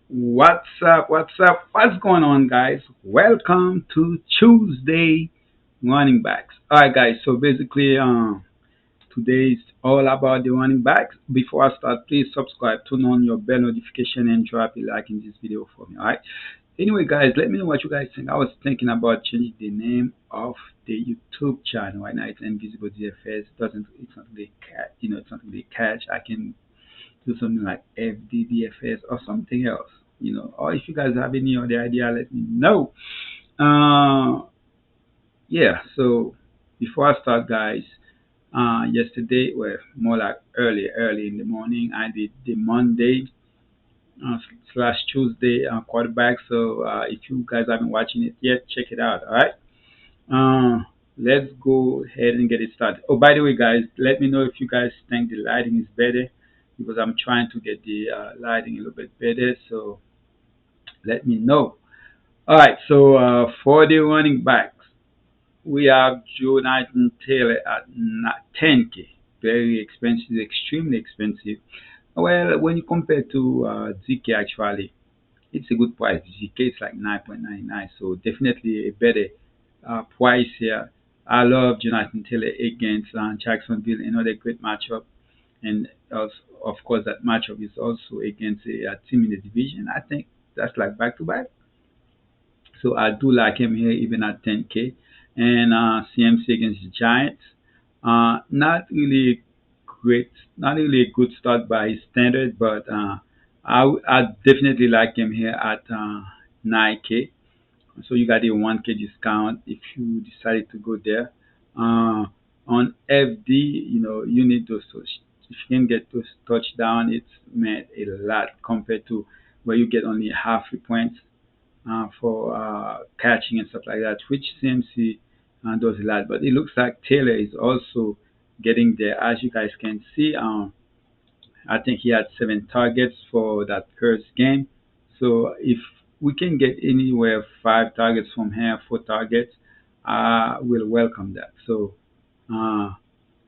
What's up? What's up? What's going on, guys? Welcome to Tuesday running backs. All right, guys. So basically, today's all about the running backs. Before I start, please subscribe, turn on your bell notification, and drop a like in this video for me. All right. Anyway, guys, let me know what you guys think. I was thinking about changing the name of the YouTube channel. Right now, it's Invisible DFS. Doesn't it's not really catch. It's not really catch. I can do something like FDDFS or something else. Or if you guys have any other idea, let me know. Uh, yeah. So before I start, guys, yesterday, well, more like early in the morning, I did the Monday uh, slash Tuesday quarterback. So if you guys haven't watching it yet, check it out. All right. Let's go ahead and get it started. Oh, by the way, guys, let me know if you guys think the lighting is better because I'm trying to get the lighting a little bit better. So let me know. All right. So for the running backs, we have Jonathan Taylor at 10K. Very expensive, extremely expensive. Well, when you compare to ZK, actually, it's a good price. ZK is like 9.99, so definitely a better price here. I love Jonathan Taylor against Jacksonville, another great matchup. And also, of course, that matchup is also against a team in the division. I think that's like back to back. So I do like him here even at 10K. And CMC against the Giants. Not really great, not really a good start by his standard, but I definitely like him here at 9K. So you got a 1K discount if you decided to go there. On FD, you need those. If you can get those touchdown, it's meant a lot compared to where you get only half a point for catching and stuff like that, which CMC does a lot. But it looks like Taylor is also getting there. As you guys can see, I think he had 7 targets for that first game. So if we can get anywhere 5 targets from here, 4 targets, I will welcome that. Uh,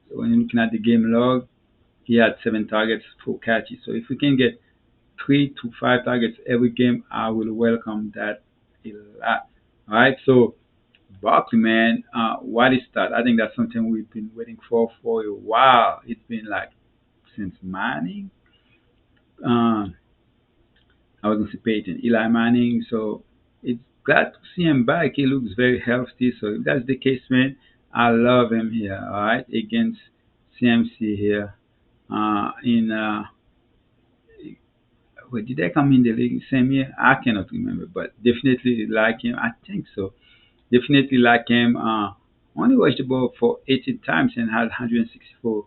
so when you're looking at the game log, he had 7 targets, 4 catches. So if we can get 3 to 5 targets every game, I will welcome that a lot. All right, so Barkley, man, what is that? I think that's something we've been waiting for a while. It's been like since Manning. Uh, I was anticipating Eli Manning, so it's glad to see him back. He looks very healthy. So if that's the case, man, I love him here. All right, against CMC here. In Wait, did I come in the league same year? I cannot remember, but definitely like him. I think so. Definitely like him. Only watched the ball for 18 times and had 164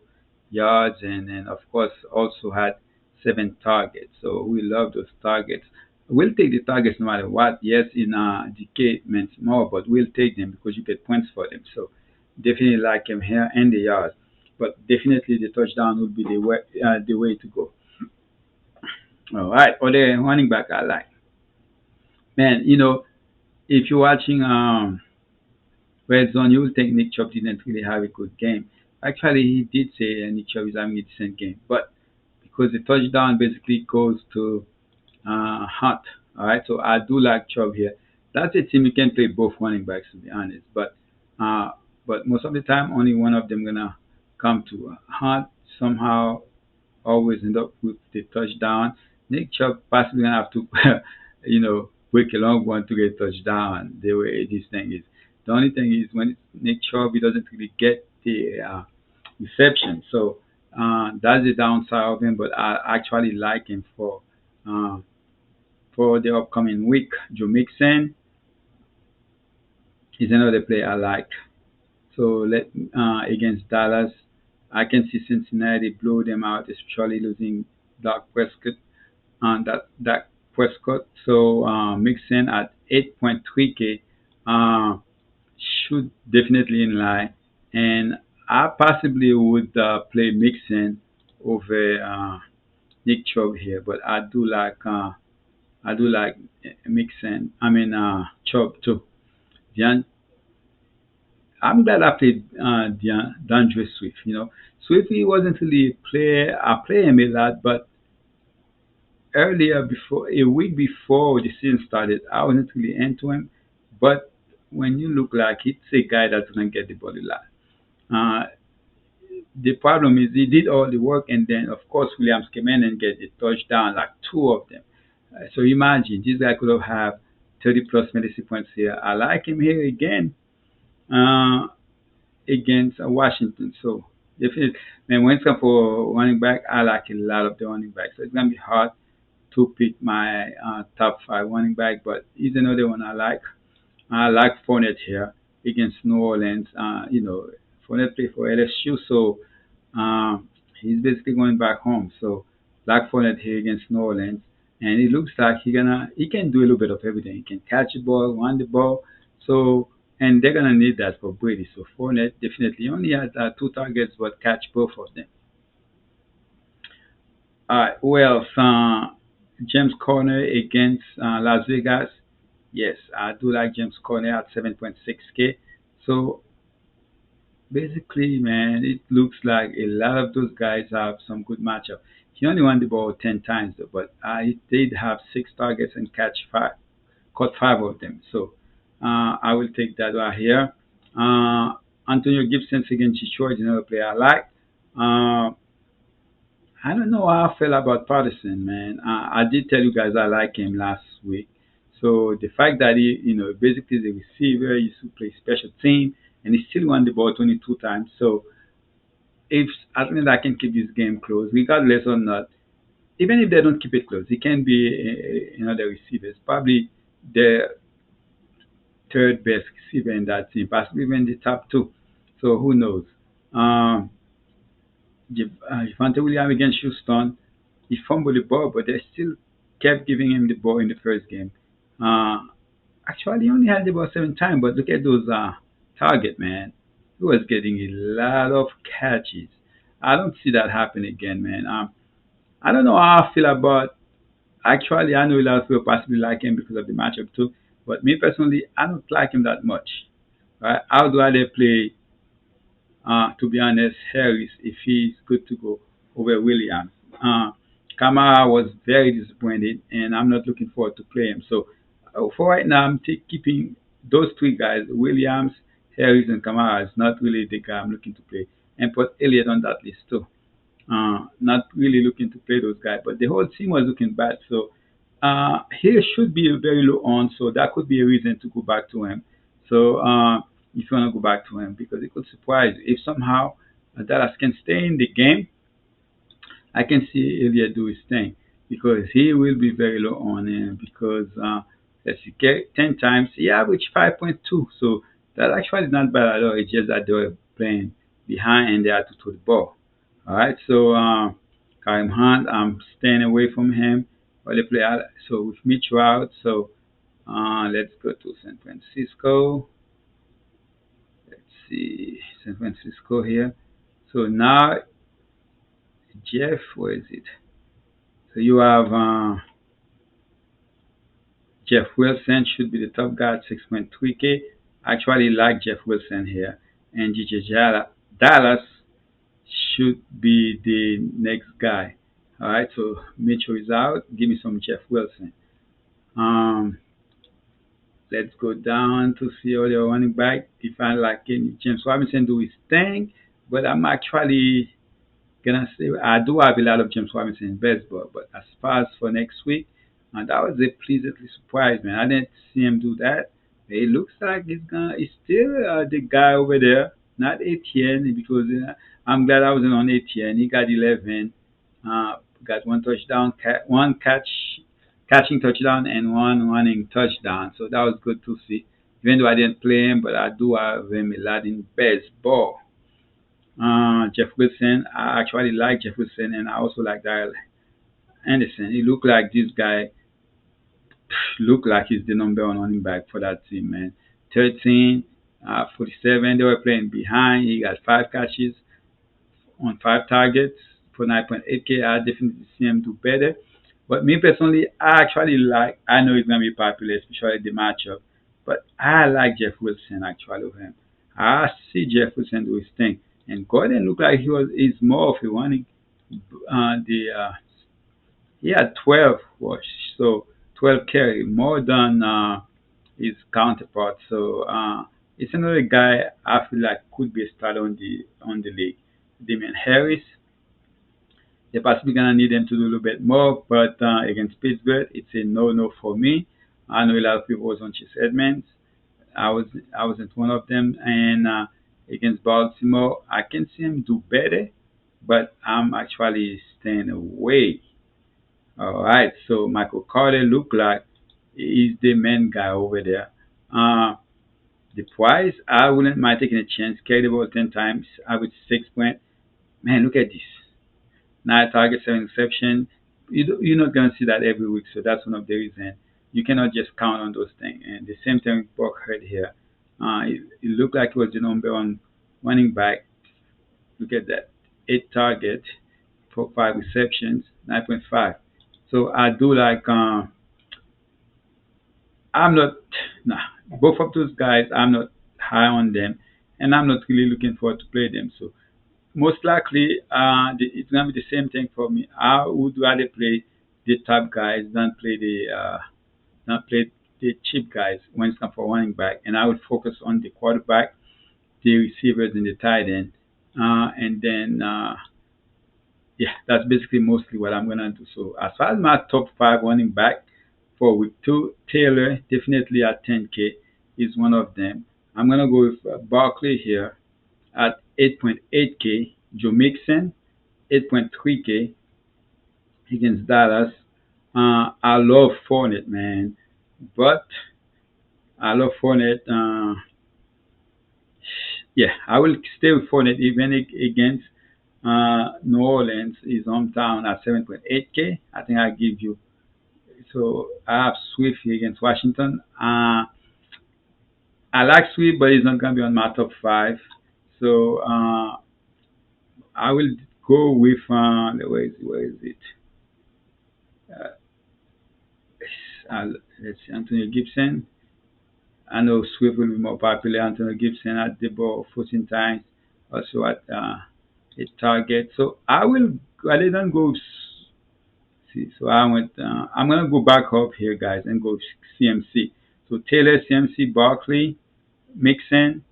yards, and then of course also had 7 targets. So we love those targets. We'll take the targets no matter what. Yes, in DK means more, but we'll take them because you get points for them. So definitely like him here and the yards, but definitely the touchdown would be the way to go. All right, or the running back I like. Man, if you're watching Red Zone, you will think Nick Chubb didn't really have a good game. Actually, he did say Nick Chubb is having a decent game, but because the touchdown basically goes to Hunt. All right, so I do like Chubb here. That's a team you can play both running backs to be honest, uh, but most of the time only one of them gonna come to Hunt somehow. Always end up with the touchdown. Nick Chubb possibly gonna have to, break a long one to get a touchdown. The way this thing is. The only thing is when it's Nick Chubb, he doesn't really get the reception. So that's the downside of him. But I actually like him uh, for the upcoming week. Joe Mixon is another player I like. So against Dallas, I can see Cincinnati blow them out, especially losing Dak Prescott and that Prescott. So Mixon at 8.3K should definitely in line, and I possibly would play Mixon over Nick Chubb here, but I do like Mixon. I mean Chubb too. Deon- I'm glad I played DeAndre Swift. Swift he wasn't really a player. I play him a lot, but earlier, before a week before the season started, I wasn't really into him. But when you look like it's a guy that's gonna get the ball a lot. Uh, the problem is he did all the work, and then of course Williams came in and get a touchdown, like two of them. So imagine this guy could have 30 plus fantasy points here. I like him here again uh, against Washington. So definitely, man, when it comes for running back, I like a lot of the running backs. So it's gonna be hard to pick my top five running back, but he's another one I like. I like Fournette here against New Orleans. Fournette play for LSU, so um, he's basically going back home. So like Fournette here against New Orleans, and it looks like he can do a little bit of everything. He can catch the ball, run the ball. So and they're gonna need that for Brady. So Fournette definitely only has two targets, but catch both of them. Well, James Corner against Las Vegas. Yes, I do like James Corner at 7.6K. So basically, man, it looks like a lot of those guys have some good matchup. He only won the ball 10 times, though, but he did have six targets and caught five of them. So I will take that right here. Uh, Antonio Gibson against Detroit, another player I like. Uh, I don't know how I feel about Patterson, man. I did tell you guys I like him last week. So the fact that basically the receiver used to play special team and he still won the ball 22 times. So if I think I can keep this game close, regardless or not, even if they don't keep it close, he can be another receiver. It's probably the third best receiver in that team, possibly even the top two. So who knows? Um, Javante Williams against Houston, he fumbled the ball, but they still kept giving him the ball in the first game. Uh, Actually, he only had the ball 7 times, but look at those target, man. He was getting a lot of catches. I don't see that happen again, man. I don't know how I feel about. Actually, I know a lot of people possibly like him because of the matchup too, but me personally, I don't like him that much. Right? I would rather play to be honest, Harris, if he's good to go over Williams. Kamara was very disappointed, and I'm not looking forward to play him. So for right now, I'm keeping those three guys, Williams, Harris, and Kamara, is not really the guy I'm looking to play. And put Elliott on that list too. Not really looking to play those guys, but the whole team was looking bad. So he should be a very low on, so that could be a reason to go back to him. So if you want to go back to him, because it could surprise you. If somehow Dallas can stay in the game, I can see Elliott do his thing because he will be very low on him because let's see, 10 times he averaged 5.2. So that actually is not bad at all. It's just that they were playing behind and they had to throw the ball. All right, so Karim Hunt, I'm staying away from him. But they play so with Mitch Route. So let's go to San Francisco. Let's see San Francisco here. So now Jeff, where is it? So you have Jeff Wilson should be the top guy at 6.3K. Actually like Jeff Wilson here. And Dallas should be the next guy. All right, so Mitchell is out. Give me some Jeff Wilson. Um, let's go down to see all the running back. If I like James Robinson do his thing, but I'm actually gonna say I do have a lot of James Robinson in baseball, but as far as for next week, that was a pleasantly surprise, man. I didn't see him do that. It looks like he's still the guy over there, not Etienne, because I'm glad I wasn't on Etienne. He got 11, got one touchdown, one catching touchdown, and one running touchdown. So that was good to see. Even though I didn't play him, but I do have him a lot in baseball. Jeff Wilson. I actually like Jeff Wilson, and I also like Darrell Anderson. He looked like this guy looked like he's the number one running back for that team, man. 13, 47. They were playing behind. He got five catches on five targets for 9.8K. I definitely see him do better. But me personally, I actually like. I know it's gonna be popular, especially the matchup. But I like Jeff Wilson actually over him. I see Jeff Wilson do his thing, and Gordon looked like he was is more of a running the He had 12 rush, so 12 carry, more than his counterpart. So it's another guy I feel like could be a starter on the league. Damian Harris, they're possibly gonna need him to do a little bit more, but against Pittsburgh, it's a no-no for me. I know a lot of people was on Chase Edmonds. I was I wasn't one of them, and against Baltimore, I can see him do better, but I'm actually staying away. All right, so Michael Carter look like he's the main guy over there. Uh, the price, I wouldn't mind taking a chance. Carry the ball 10 times, average 6 point. Man, look at this. 9 targets, 7 reception. You're not going to see that every week, so that's one of the reasons. You cannot just count on those things. And the same thing with Buckhead here. It looked like it was the number one running back. Look at that. 8 targets for 5 receptions, 9.5. So I do like I'm not nah, both of those guys I'm not high on them, and I'm not really looking forward to play them. So most likely it's gonna be the same thing for me. I would rather play the top guys than play the cheap guys when it's come for running back, and I would focus on the quarterback, the receivers, and the tight end, and then yeah, that's basically mostly what I'm gonna do. So as far as my top five running back for week two, Taylor definitely at 10K is one of them. I'm gonna go with Barkley here at 8.8K, Joe Mixon 8.3K against Dallas. I love Fournette, man, but I love Fournette. Yeah, I will stay with Fournette even against New Orleans, his hometown at 7.8K. I think I give you. So I have Swift here against Washington. I like Swift, but he's not going to be on my top five. So I will go with where is it? Uh, let's see, Antonio Gibson. I know Swift will be more popular. Antonio Gibson at the ball 14 times, also at a target. So I will rather than go. See, so I went. I'm gonna go back up here, guys, and go CMC. So Taylor, CMC, Barkley, Mixon,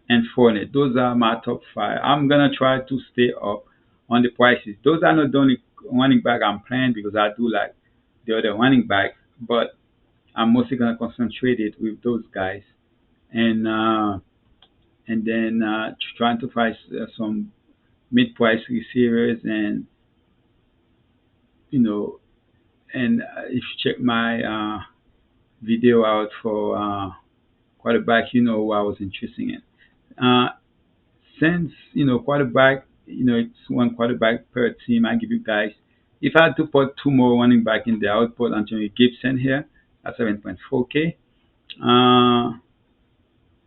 and Fournette. Those are my top five. I'm gonna try to stay up on the prices. Those are not the only running back I'm playing because I do like the other running back, but I'm mostly gonna concentrate it with those guys, and then trying to find some mid-price receivers, and you know, and if you check my video out for quarterback, you know who I was interested in. Uh, since quarterback, it's one quarterback per team. I give you guys. If I had to put two more running back in there, I would put Anthony Gibson here at 7.4K. Uh,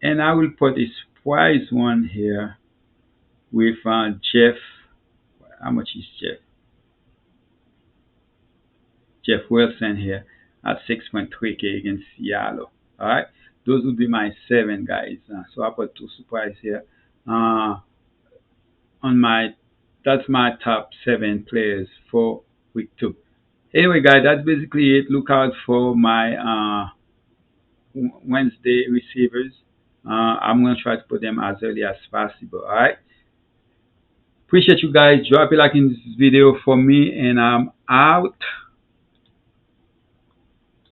and I will put a surprise one here with Jeff. How much is Jeff? Jeff Wilson here at 6.3K against Seattle. All right, those would be my seven guys. So I put two surprise here. Uh, on my That's my top seven players for week two. Anyway, guys, that's basically it. Look out for my Wednesday receivers. I'm gonna try to put them as early as possible. All right. Appreciate you guys. Drop a like in this video for me, and I'm out.